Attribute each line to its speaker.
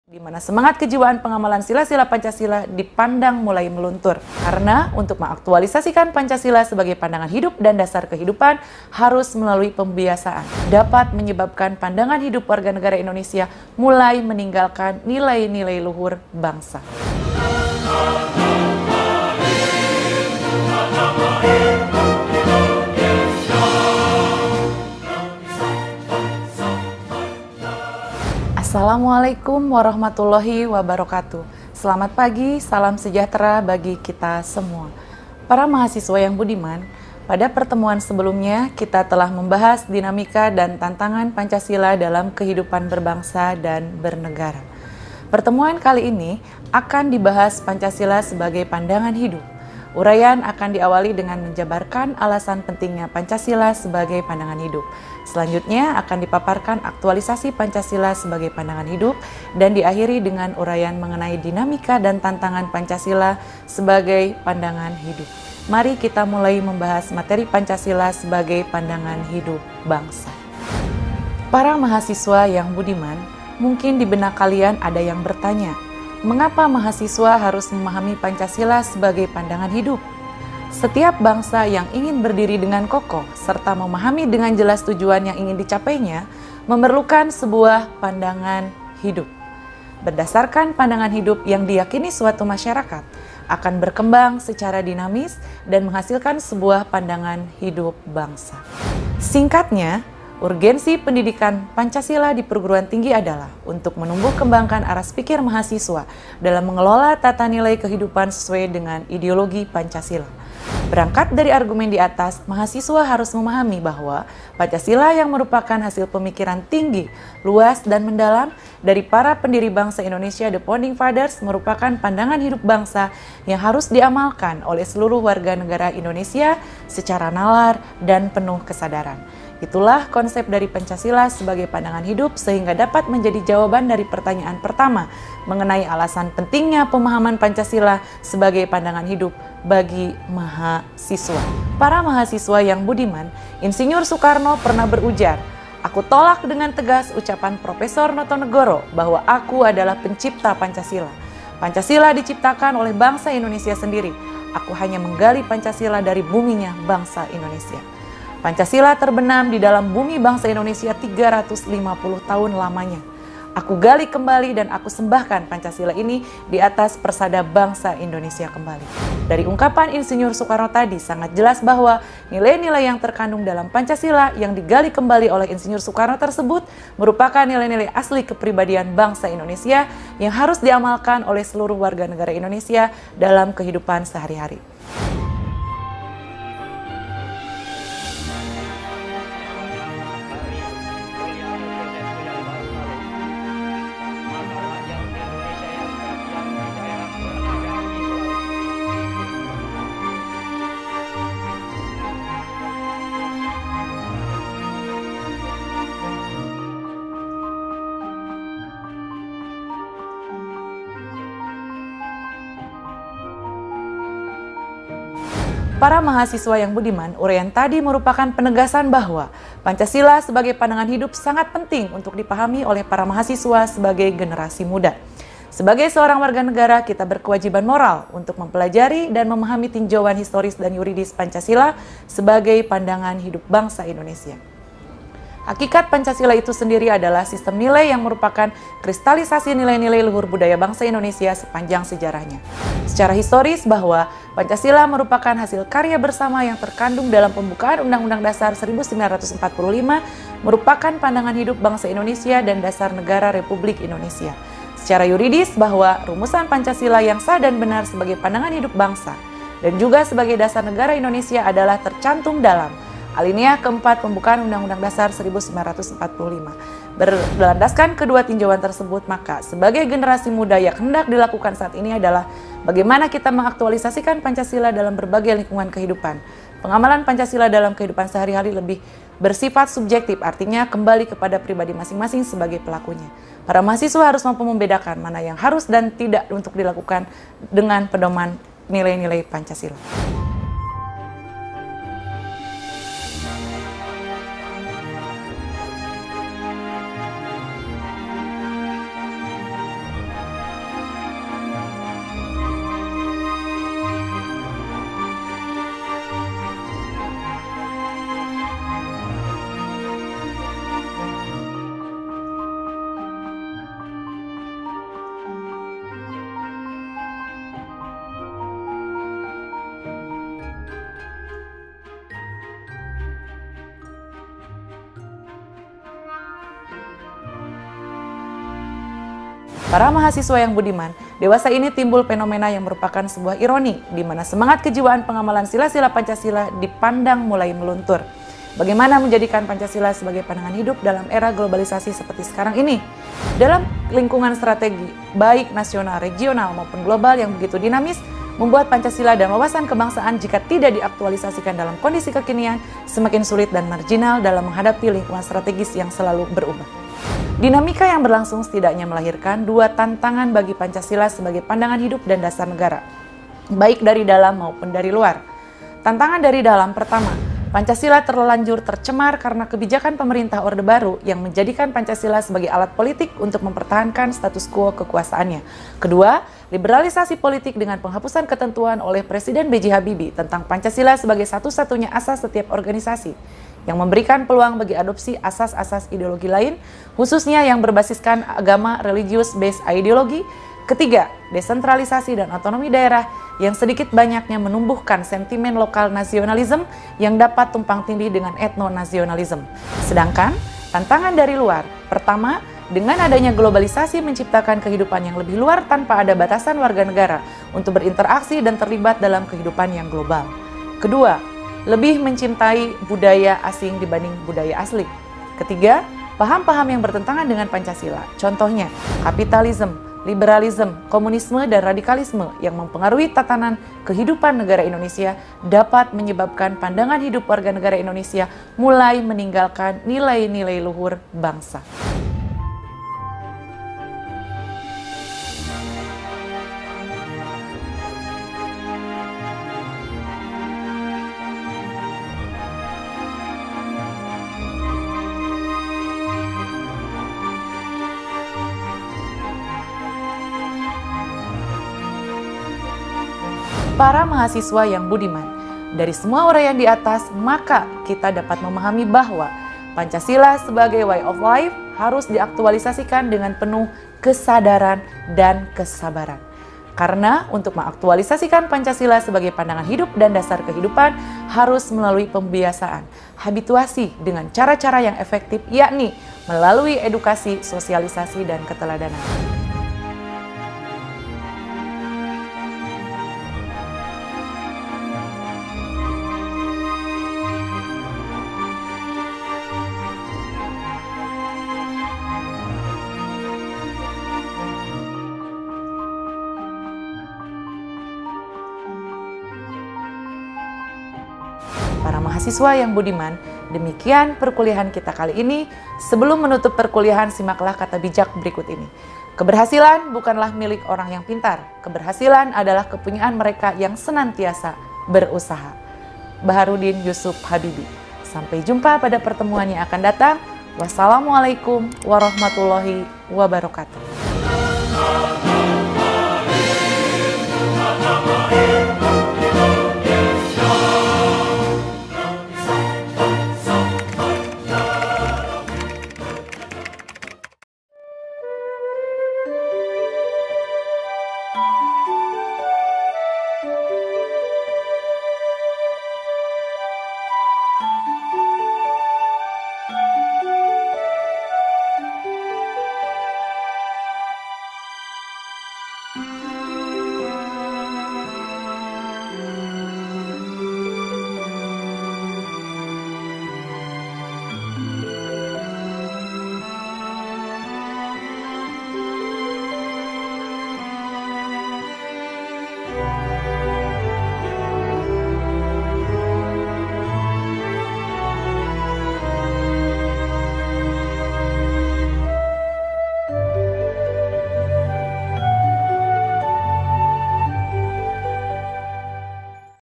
Speaker 1: di mana semangat kejiwaan pengamalan sila-sila Pancasila dipandang mulai meluntur. Karena untuk mengaktualisasikan Pancasila sebagai pandangan hidup dan dasar kehidupan harus melalui pembiasaan. Dapat menyebabkan pandangan hidup warga negara Indonesia mulai meninggalkan nilai-nilai luhur bangsa. Assalamualaikum warahmatullahi wabarakatuh. Selamat pagi, salam sejahtera bagi kita semua. Para mahasiswa yang budiman, pada pertemuan sebelumnya kita telah membahas dinamika dan tantangan Pancasila dalam kehidupan berbangsa dan bernegara. Pertemuan kali ini akan dibahas Pancasila sebagai pandangan hidup. Uraian akan diawali dengan menjabarkan alasan pentingnya Pancasila sebagai pandangan hidup. Selanjutnya akan dipaparkan aktualisasi Pancasila sebagai pandangan hidup dan diakhiri dengan uraian mengenai dinamika dan tantangan Pancasila sebagai pandangan hidup. Mari kita mulai membahas materi Pancasila sebagai pandangan hidup bangsa. Para mahasiswa yang budiman, mungkin di benak kalian ada yang bertanya, mengapa mahasiswa harus memahami Pancasila sebagai pandangan hidup? Setiap bangsa yang ingin berdiri dengan kokoh serta memahami dengan jelas tujuan yang ingin dicapainya memerlukan sebuah pandangan hidup. Berdasarkan pandangan hidup yang diyakini suatu masyarakat akan berkembang secara dinamis dan menghasilkan sebuah pandangan hidup bangsa. Singkatnya, urgensi pendidikan Pancasila di perguruan tinggi adalah untuk menumbuh kembangkan aras pikir mahasiswa dalam mengelola tata nilai kehidupan sesuai dengan ideologi Pancasila. Berangkat dari argumen di atas, mahasiswa harus memahami bahwa Pancasila yang merupakan hasil pemikiran tinggi, luas, dan mendalam dari para pendiri bangsa Indonesia, The Founding Fathers, merupakan pandangan hidup bangsa yang harus diamalkan oleh seluruh warga negara Indonesia secara nalar dan penuh kesadaran. Itulah konsep dari Pancasila sebagai pandangan hidup sehingga dapat menjadi jawaban dari pertanyaan pertama mengenai alasan pentingnya pemahaman Pancasila sebagai pandangan hidup bagi mahasiswa. Para mahasiswa yang budiman, Insinyur Soekarno pernah berujar, "Aku tolak dengan tegas ucapan Profesor Notonegoro bahwa aku adalah pencipta Pancasila. Pancasila diciptakan oleh bangsa Indonesia sendiri. Aku hanya menggali Pancasila dari buminya bangsa Indonesia." Pancasila terbenam di dalam bumi bangsa Indonesia 350 tahun lamanya. Aku gali kembali dan aku sembahkan Pancasila ini di atas persada bangsa Indonesia kembali. Dari ungkapan Insinyur Soekarno tadi sangat jelas bahwa nilai-nilai yang terkandung dalam Pancasila yang digali kembali oleh Insinyur Soekarno tersebut merupakan nilai-nilai asli kepribadian bangsa Indonesia yang harus diamalkan oleh seluruh warga negara Indonesia dalam kehidupan sehari-hari. Para mahasiswa yang budiman, uraian tadi merupakan penegasan bahwa Pancasila sebagai pandangan hidup sangat penting untuk dipahami oleh para mahasiswa sebagai generasi muda. Sebagai seorang warga negara, kita berkewajiban moral untuk mempelajari dan memahami tinjauan historis dan yuridis Pancasila sebagai pandangan hidup bangsa Indonesia. Hakikat Pancasila itu sendiri adalah sistem nilai yang merupakan kristalisasi nilai-nilai luhur budaya bangsa Indonesia sepanjang sejarahnya. Secara historis bahwa Pancasila merupakan hasil karya bersama yang terkandung dalam pembukaan Undang-Undang Dasar 1945, merupakan pandangan hidup bangsa Indonesia dan dasar negara Republik Indonesia. Secara yuridis bahwa rumusan Pancasila yang sah dan benar sebagai pandangan hidup bangsa dan juga sebagai dasar negara Indonesia adalah tercantum dalam alinea keempat pembukaan Undang-Undang Dasar 1945. Berlandaskan kedua tinjauan tersebut, maka sebagai generasi muda yang hendak dilakukan saat ini adalah bagaimana kita mengaktualisasikan Pancasila dalam berbagai lingkungan kehidupan. Pengamalan Pancasila dalam kehidupan sehari-hari lebih bersifat subjektif, artinya kembali kepada pribadi masing-masing sebagai pelakunya. Para mahasiswa harus mampu membedakan mana yang harus dan tidak untuk dilakukan dengan pedoman nilai-nilai Pancasila. Para mahasiswa yang budiman, dewasa ini timbul fenomena yang merupakan sebuah ironi, di mana semangat kejiwaan pengamalan sila-sila Pancasila dipandang mulai meluntur. Bagaimana menjadikan Pancasila sebagai pandangan hidup dalam era globalisasi seperti sekarang ini? Dalam lingkungan strategi, baik nasional, regional, maupun global yang begitu dinamis, membuat Pancasila dan wawasan kebangsaan jika tidak diaktualisasikan dalam kondisi kekinian, semakin sulit dan marginal dalam menghadapi lingkungan strategis yang selalu berubah. Dinamika yang berlangsung setidaknya melahirkan dua tantangan bagi Pancasila sebagai pandangan hidup dan dasar negara, baik dari dalam maupun dari luar. Tantangan dari dalam pertama, Pancasila terlanjur tercemar karena kebijakan pemerintah Orde Baru yang menjadikan Pancasila sebagai alat politik untuk mempertahankan status quo kekuasaannya. Kedua, liberalisasi politik dengan penghapusan ketentuan oleh Presiden B.J. Habibie tentang Pancasila sebagai satu-satunya asas setiap organisasi, yang memberikan peluang bagi adopsi asas-asas ideologi lain, khususnya yang berbasiskan agama religius-based ideologi. Ketiga, desentralisasi dan otonomi daerah yang sedikit banyaknya menumbuhkan sentimen lokal nasionalisme yang dapat tumpang tindih dengan etnonasionalisme. Sedangkan, tantangan dari luar, pertama, dengan adanya globalisasi menciptakan kehidupan yang lebih luar tanpa ada batasan warga negara untuk berinteraksi dan terlibat dalam kehidupan yang global. Kedua, lebih mencintai budaya asing dibanding budaya asli. Ketiga, paham-paham yang bertentangan dengan Pancasila, contohnya kapitalisme, liberalisme, komunisme, dan radikalisme yang mempengaruhi tatanan kehidupan negara Indonesia dapat menyebabkan pandangan hidup warga negara Indonesia mulai meninggalkan nilai-nilai luhur bangsa. Para mahasiswa yang budiman, dari semua uraian di atas, maka kita dapat memahami bahwa Pancasila sebagai way of life harus diaktualisasikan dengan penuh kesadaran dan kesabaran. Karena untuk mengaktualisasikan Pancasila sebagai pandangan hidup dan dasar kehidupan harus melalui pembiasaan, habituasi dengan cara-cara yang efektif, yakni melalui edukasi, sosialisasi, dan keteladanan. Para mahasiswa yang budiman, demikian perkuliahan kita kali ini. Sebelum menutup perkuliahan, simaklah kata bijak berikut ini. Keberhasilan bukanlah milik orang yang pintar. Keberhasilan adalah kepunyaan mereka yang senantiasa berusaha. Baharudin Yusuf Habibie. Sampai jumpa pada pertemuan yang akan datang. Wassalamualaikum warahmatullahi wabarakatuh.